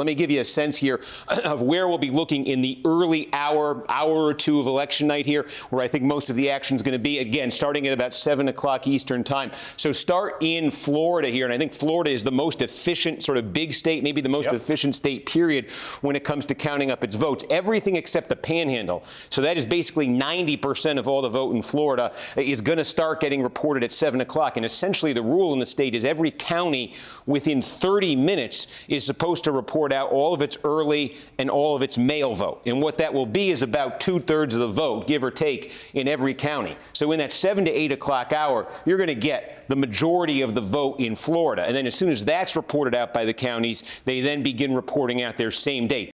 Let me give you a sense here of where we'll be looking in the early hour or two of election night here, where I think most of the action is going to be, again, starting at about 7 o'clock Eastern time. So start in Florida here, and I think Florida is the most efficient sort of big state, maybe the most efficient state, period, when it comes to counting up its votes. Everything except the Panhandle. So that is basically 90% of all the vote in Florida is going to start getting reported at 7 o'clock. And essentially the rule in the state is every county within 30 minutes is supposed to report out all of its early and all of its mail vote. And what that will be is about 2/3 of the vote, give or take, in every county. So in that 7 to 8 o'clock hour, you're going to get the majority of the vote in Florida. And then as soon as that's reported out by the counties, they then begin reporting out their same date.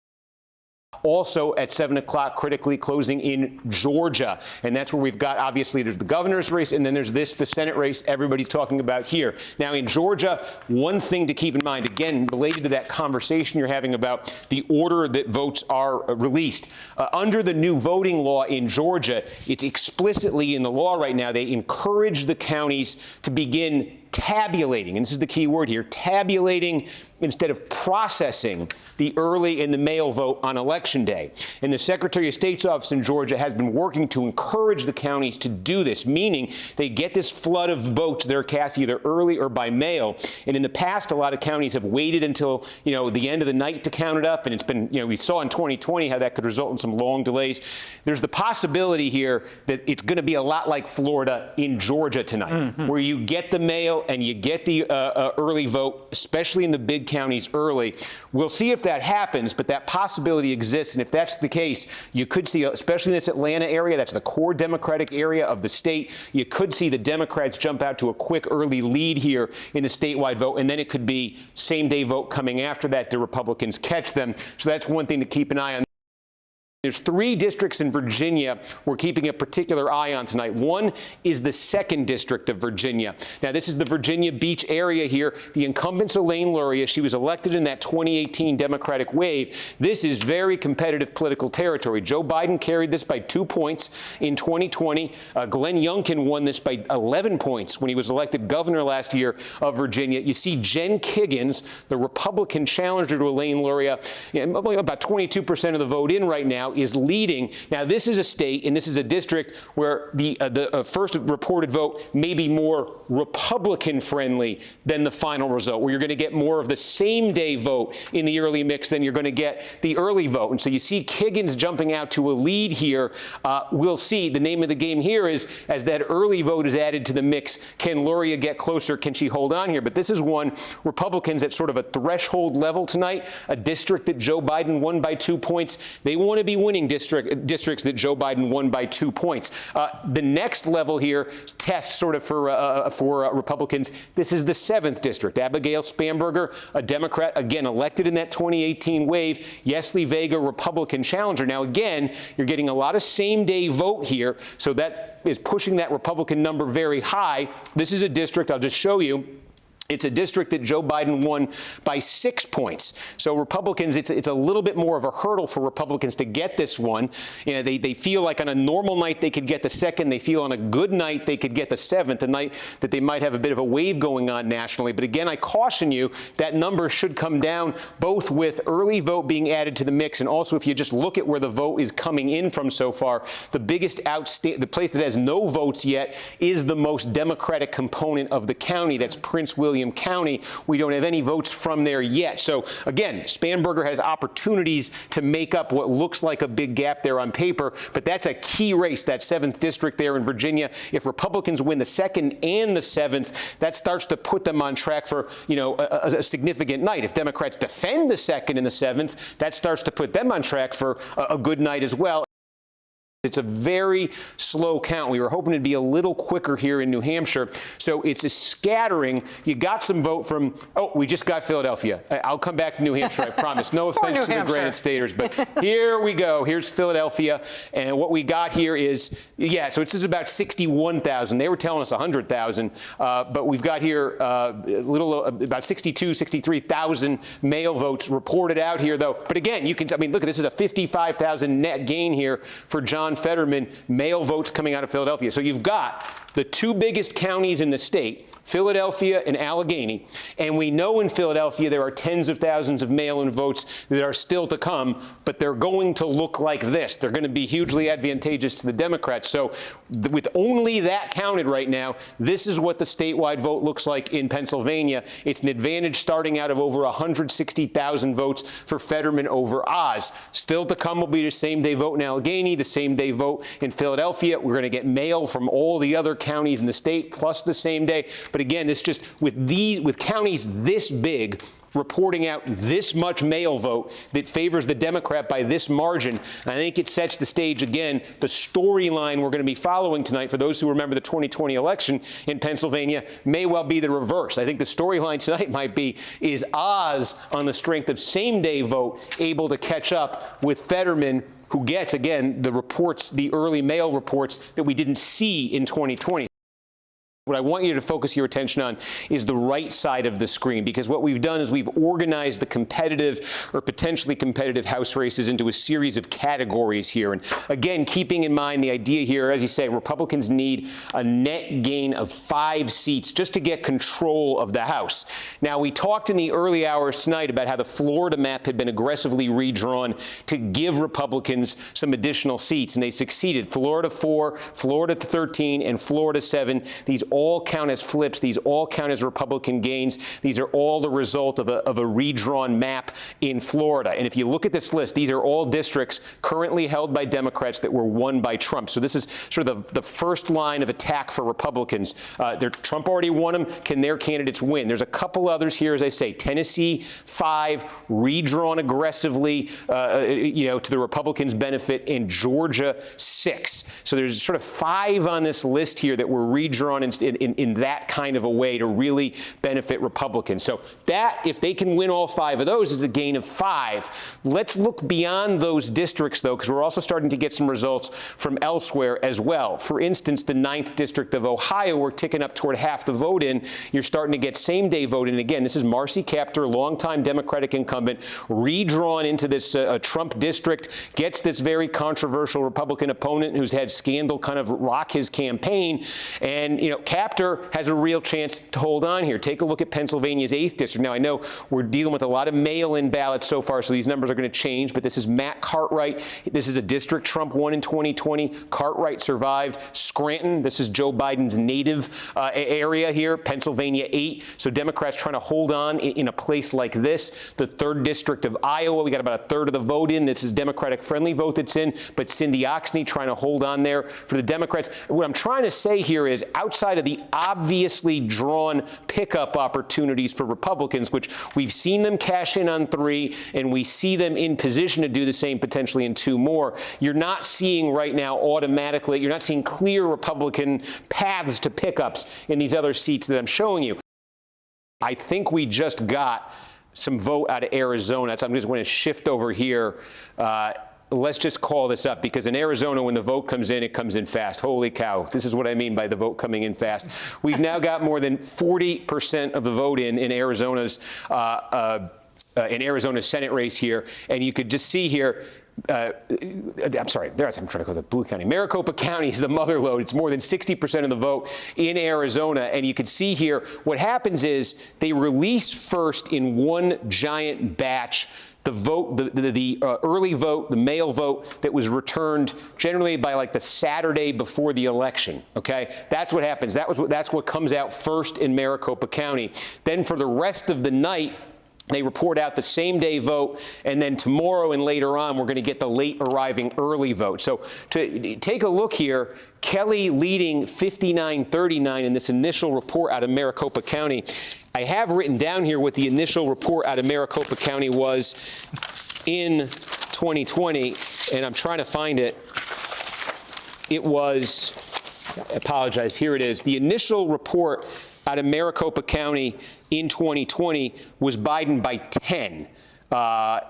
Also at 7 o'clock, critically closing in Georgia. And that's where we've got, obviously, there's the governor's race, and then there's the Senate race everybody's talking about here. Now, in Georgia, one thing to keep in mind, again, related to that conversation you're having about the order that votes are released. Under the new voting law in Georgia, it's explicitly in the law right now, they encourage the counties to begin tabulating, and this is the key word here, tabulating instead of processing the early and the mail vote on Election Day. And the Secretary of State's office in Georgia has been working to encourage the counties to do this, meaning they get this flood of votes that are cast either early or by mail. And in the past, a lot of counties have waited until, the end of the night to count it up. And it's been, we saw in 2020 how that could result in some long delays. There's the possibility here that it's going to be a lot like Florida in Georgia tonight, where you get the mail and you get the early vote, especially in the big counties early. We'll see if that happens, but that possibility exists. And if that's the case, you could see, especially in this Atlanta area, that's the core Democratic area of the state, you could see the Democrats jump out to a quick early lead here in the statewide vote. And then it could be same-day vote coming after that. The Republicans catch them. So that's one thing to keep an eye on. There's 3 districts in Virginia we're keeping a particular eye on tonight. One is the 2nd District of Virginia. Now, this is the Virginia Beach area here. The incumbent's Elaine Luria. She was elected in that 2018 Democratic wave. This is very competitive political territory. Joe Biden carried this by 2 points in 2020. Glenn Youngkin won this by 11 points when he was elected governor last year of Virginia. You see Jen Kiggins, the Republican challenger to Elaine Luria, about 22% of the vote in right now, is leading. Now, this is a state and this is a district where the first reported vote may be more Republican friendly than the final result, where you're going to get more of the same day vote in the early mix than you're going to get the early vote. And so you see Kiggins jumping out to a lead here. We'll see. The name of the game here is, as that early vote is added to the mix, can Luria get closer? Can she hold on here? But this is one Republicans at sort of a threshold level tonight, a district that Joe Biden won by 2 points. They want to be winning districts that Joe Biden won by 2 points. The next level here, test sort of for Republicans, this is the 7th district. Abigail Spanberger, a Democrat, again, elected in that 2018 wave. Yesli Vega, Republican challenger. Now, again, you're getting a lot of same-day vote here, so that is pushing that Republican number very high. This is a district, I'll just show you. It's a district that Joe Biden won by 6 points. So Republicans, it's a little bit more of a hurdle for Republicans to get this one. They feel like on a normal night they could get the 2nd. They feel on a good night they could get the 7th, a night that they might have a bit of a wave going on nationally. But again, I caution you, that number should come down both with early vote being added to the mix, and also if you just look at where the vote is coming in from so far, the the place that has no votes yet is the most Democratic component of the county. That's Prince William County. We don't have any votes from there yet. So again, Spanberger has opportunities to make up what looks like a big gap there on paper, but that's a key race, that 7th district there in Virginia. If Republicans win the 2nd and the 7th, that starts to put them on track for, a significant night. If Democrats defend the 2nd and the 7th, that starts to put them on track for a good night as well. It's a very slow count. We were hoping it'd be a little quicker here in New Hampshire. So it's a scattering. You got some vote from, we just got Philadelphia. I'll come back to New Hampshire, I promise. No offense to the Granite Staters, but here we go. Here's Philadelphia. And what we got here is, so it's just about 61,000. They were telling us 100,000. But we've got here about 63,000 mail votes reported out here, though. But again, look, this is a 55,000 net gain here for John Fetterman, mail votes coming out of Philadelphia. So you've got the two biggest counties in the state, Philadelphia and Allegheny, and we know in Philadelphia there are tens of thousands of mail-in votes that are still to come, but they're going to look like this. They're going to be hugely advantageous to the Democrats. So with only that counted right now, this is what the statewide vote looks like in Pennsylvania. It's an advantage starting out of over 160,000 votes for Fetterman over Oz. Still to come will be the same-day vote in Allegheny, the same-day vote in Philadelphia. We're going to get mail from all the other counties in the state, plus the same day. But again, this just with counties this big reporting out this much mail vote that favors the Democrat by this margin, I think it sets the stage again. The storyline we're going to be following tonight, for those who remember the 2020 election in Pennsylvania, may well be the reverse. I think the storyline tonight might be, is Oz, on the strength of same-day vote, able to catch up with Fetterman, who gets, again, the reports, the early mail reports that we didn't see in 2020. What I want you to focus your attention on is the right side of the screen, because what we've done is we've organized the competitive or potentially competitive House races into a series of categories here. And again, keeping in mind the idea here, as you say, Republicans need a net gain of 5 seats just to get control of the House. Now, we talked in the early hours tonight about how the Florida map had been aggressively redrawn to give Republicans some additional seats, and they succeeded. Florida 4, Florida 13, and Florida 7. These all count as flips. These all count as Republican gains. These are all the result of a redrawn map in Florida. And if you look at this list, these are all districts currently held by Democrats that were won by Trump. So this is sort of the first line of attack for Republicans. Trump already won them. Can their candidates win? There's a couple others here, as I say. Tennessee 5, redrawn aggressively, to the Republicans' benefit, and Georgia 6. So there's sort of 5 on this list here that were redrawn in that kind of a way to really benefit Republicans. So that, if they can win all 5 of those, is a gain of 5. Let's look beyond those districts, though, because we're also starting to get some results from elsewhere as well. For instance, the 9th District of Ohio, we're ticking up toward half the vote in. You're starting to get same-day vote in. Again, this is Marcy Kaptur, longtime Democratic incumbent, redrawn into this Trump district, gets this very controversial Republican opponent who's had scandal kind of rock his campaign. And, Kaptur has a real chance to hold on here. Take a look at Pennsylvania's 8th district. Now, I know we're dealing with a lot of mail-in ballots so far, so these numbers are going to change, but this is Matt Cartwright. This is a district Trump won in 2020. Cartwright survived. Scranton, this is Joe Biden's native area here, Pennsylvania 8. So Democrats trying to hold on in a place like this. The 3rd district of Iowa, we got about a third of the vote in. This is Democratic-friendly vote that's in, but Cindy Oxney trying to hold on there for the Democrats. What I'm trying to say here is, outside of the obviously drawn pickup opportunities for Republicans, which we've seen them cash in on 3, and we see them in position to do the same potentially in 2 more, you're not seeing right now automatically, you're not seeing clear Republican paths to pickups in these other seats that I'm showing you. I think we just got some vote out of Arizona, so I'm just going to shift over here. Let's just call this up, because in Arizona, when the vote comes in, it comes in fast. Holy cow. This is what I mean by the vote coming in fast. We've now got more than 40% of the vote in Arizona's Senate race here. And you could just see here, I'm sorry, I'm trying to call it Blue County. Maricopa County is the mother lode. It's more than 60% of the vote in Arizona. And you can see here, what happens is they release first in one giant batch the vote, the early vote, the mail vote that was returned generally by like the Saturday before the election. Okay, that's what happens. That's what comes out first in Maricopa County. Then for the rest of the night, they report out the same-day vote, and then tomorrow and later on, we're going to get the late-arriving early vote. So to take a look here, Kelly leading 59-39 in this initial report out of Maricopa County. I have written down here what the initial report out of Maricopa County was in 2020, and I'm trying to find it. It was, I apologize, here it is. The initial report out of Maricopa County in 2020 was Biden by 10.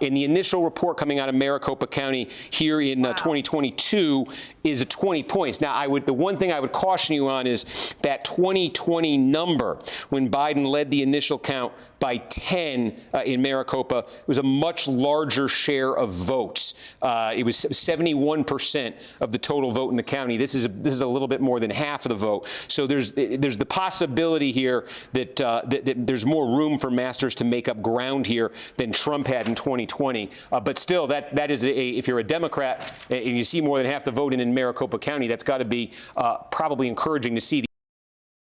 In the initial report coming out of Maricopa County here in 2022 is 20 points. Now, the one thing I would caution you on is that 2020 number when Biden led the initial count by 10 in Maricopa. It was a much larger share of votes. It was 71% of the total vote in the county. This is a little bit more than half of the vote. So there's the possibility here that, that there's more room for Masters to make up ground here than Trump had in 2020. But still, that is if you're a Democrat and you see more than half the vote in Maricopa County, that's got to be probably encouraging to see.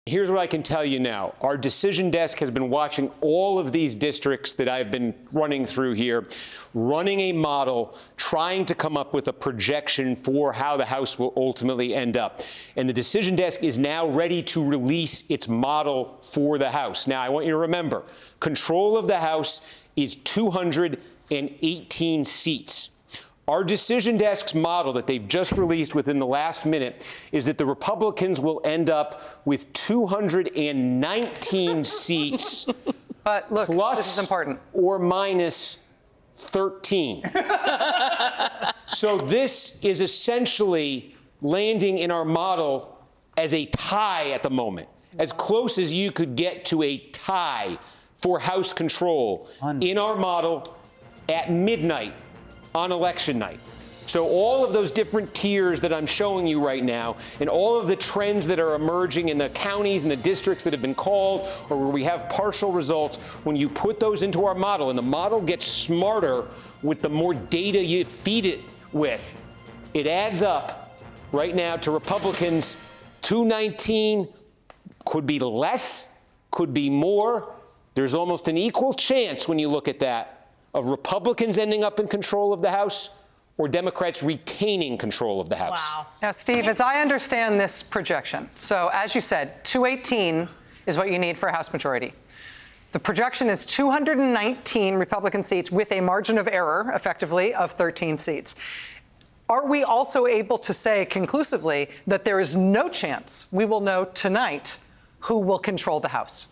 Here's what I can tell you now. Our decision desk has been watching all of these districts that I've been running through here, running a model, trying to come up with a projection for how the House will ultimately end up. And the decision desk is now ready to release its model for the House. Now, I want you to remember, control of the House is 218 seats. Our decision desk's model that they've just released within the last minute is that the Republicans will end up with 219 seats. But look, plus this is important. Or minus 13. So this is essentially landing in our model as a tie at the moment, as close as you could get to a tie for House control in our model at midnight on election night. So all of those different tiers that I'm showing you right now and all of the trends that are emerging in the counties and the districts that have been called or where we have partial results, when you put those into our model and the model gets smarter with the more data you feed it with, it adds up right now to Republicans 219, could be less, could be more. There's almost an equal chance when you look at that of Republicans ending up in control of the House or Democrats retaining control of the House. Wow. Now, Steve, as I understand this projection, so as you said, 218 is what you need for a House majority. The projection is 219 Republican seats with a margin of error, effectively, of 13 seats. Are we also able to say conclusively that there is no chance we will know tonight who will control the House?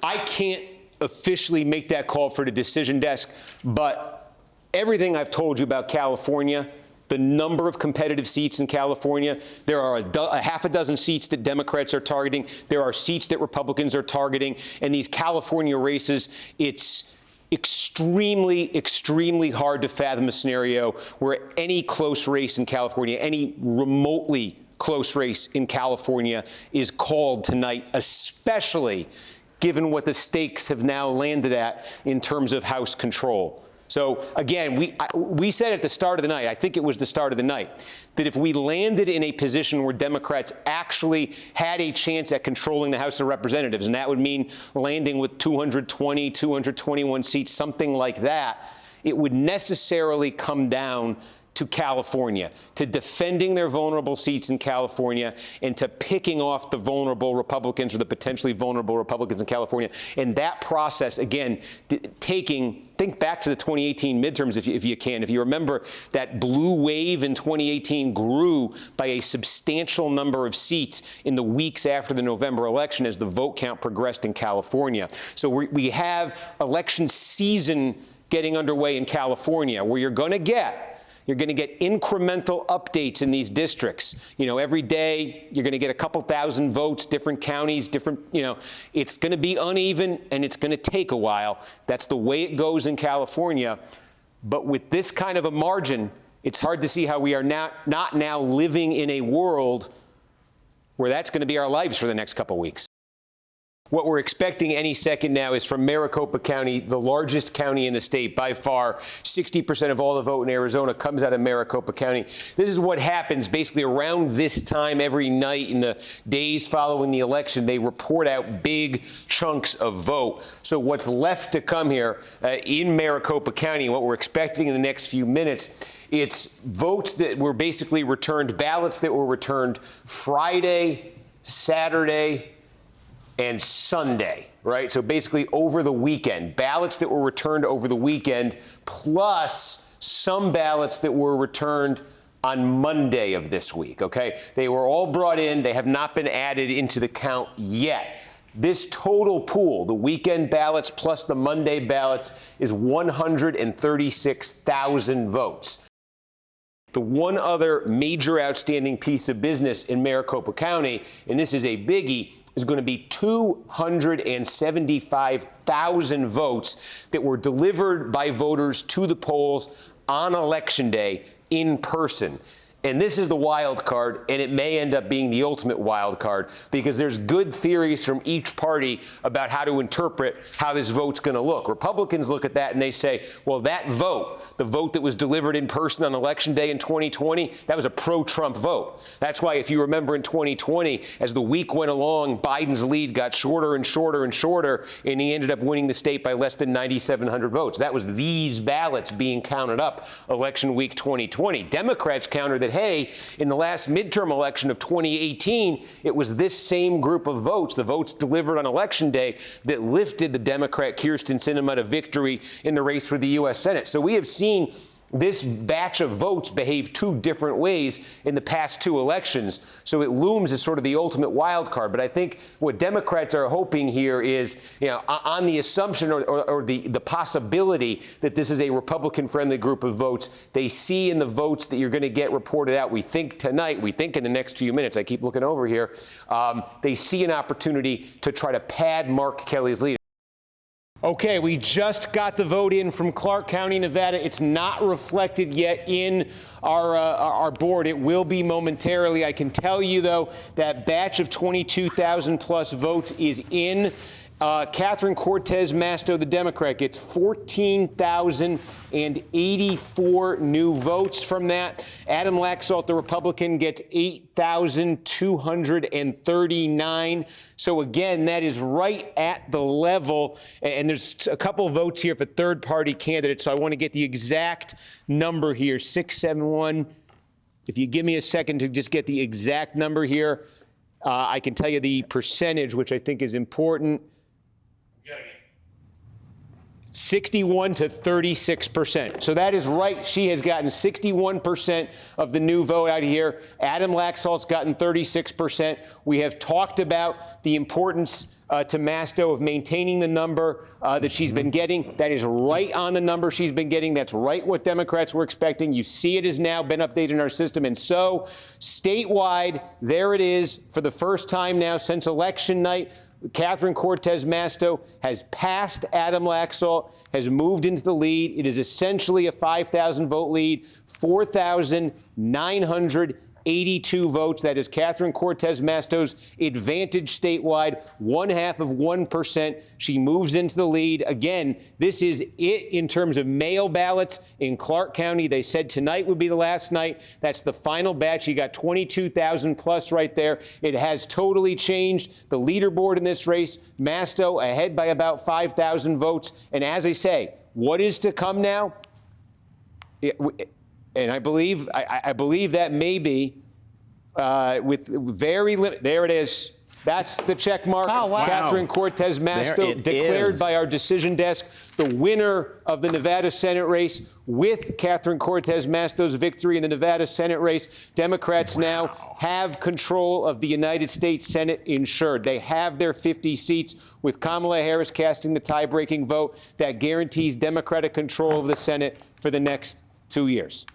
I can't officially make that call for the decision desk, but everything I've told you about California, the number of competitive seats in California, there are a half a dozen seats that Democrats are targeting. There are seats that Republicans are targeting. And these California races, it's extremely, extremely hard to fathom a scenario where any close race in California, any remotely close race in California is called tonight, especially given what the stakes have now landed at in terms of House control. So again, we said at the start of the night, I think it was the start of the night, that if we landed in a position where Democrats actually had a chance at controlling the House of Representatives, and that would mean landing with 220, 221 seats, something like that, it would necessarily come down to California, to defending their vulnerable seats in California, and to picking off the vulnerable Republicans or the potentially vulnerable Republicans in California. And that process, again, think back to the 2018 midterms if you can. If you remember, that blue wave in 2018 grew by a substantial number of seats in the weeks after the November election as the vote count progressed in California. So we have election season getting underway in California, where you're going to get incremental updates in these districts. You know, every day you're going to get a couple thousand votes, different counties, it's going to be uneven and it's going to take a while. That's the way it goes in California. But with this kind of a margin, it's hard to see how we are not now living in a world where that's going to be our lives for the next couple weeks. What we're expecting any second now is from Maricopa County, the largest county in the state by far. 60% of all the vote in Arizona comes out of Maricopa County. This is what happens basically around this time every night in the days following the election. They report out big chunks of vote. So what's left to come here in Maricopa County, what we're expecting in the next few minutes, it's votes that were basically returned, ballots that were returned Friday, Saturday, and Sunday, right? So basically over the weekend, ballots that were returned over the weekend, plus some ballots that were returned on Monday of this week, okay? They were all brought in. They have not been added into the count yet. This total pool, the weekend ballots plus the Monday ballots, is 136,000 votes. The one other major outstanding piece of business in Maricopa County, and this is a biggie, is going to be 275,000 votes that were delivered by voters to the polls on Election Day in person. And this is the wild card, and it may end up being the ultimate wild card, because there's good theories from each party about how to interpret how this vote's going to look. Republicans look at that and they say, well, that vote, the vote that was delivered in person on Election Day in 2020, that was a pro-Trump vote. That's why, if you remember, in 2020, as the week went along, Biden's lead got shorter and shorter and shorter, and he ended up winning the state by less than 9,700 votes. That was these ballots being counted up election week 2020. Democrats countered that, hey, in the last midterm election of 2018, it was this same group of votes, the votes delivered on Election Day, that lifted the Democrat Kyrsten Sinema to victory in the race for the U.S. Senate. So we have seen this batch of votes behave two different ways in the past two elections. So it looms as sort of the ultimate wild card. But I think what Democrats are hoping here is, on the assumption or the possibility that this is a Republican-friendly group of votes, they see in the votes that you're going to get reported out, we think tonight, we think in the next few minutes, I keep looking over here, they see an opportunity to try to pad Mark Kelly's lead. Okay, we just got the vote in from Clark County, Nevada. It's not reflected yet in our board. It will be momentarily. I can tell you, though, that batch of 22,000 plus votes is in. Catherine Cortez Masto, the Democrat, gets 14,084 new votes from that. Adam Laxalt, the Republican, gets 8,239. So again, that is right at the level. And there's a couple of votes here for third-party candidates. So I want to get the exact number here, 671. If you give me a second to just get the exact number here, I can tell you the percentage, which I think is important. 61 to 36%. So that is right. She has gotten 61% of the new vote out here. Adam Laxalt's gotten 36%. We have talked about the importance to Masto of maintaining the number that she's been getting. That is right on the number she's been getting. That's right what Democrats were expecting. You see it has now been updated in our system. And so statewide, there it is for the first time now since election night. Catherine Cortez Masto has passed Adam Laxalt, has moved into the lead. It is essentially a 5,000 vote lead, 4,982 votes. That is Catherine Cortez Masto's advantage statewide, 0.5%. She moves into the lead. Again, this is it in terms of mail ballots in Clark County. They said tonight would be the last night. That's the final batch. You got 22,000 plus right there. It has totally changed the leaderboard in this race. Masto ahead by about 5,000 votes. And as I say, what is to come now? And I believe that may be with very limited. There it is. That's the check mark. Oh, wow. Catherine Cortez Masto declared by our decision desk the winner of the Nevada Senate race with Catherine Cortez Masto's victory in the Nevada Senate race. Democrats now have control of the United States Senate insured. They have their 50 seats, with Kamala Harris casting the tie-breaking vote that guarantees Democratic control of the Senate for the next 2 years.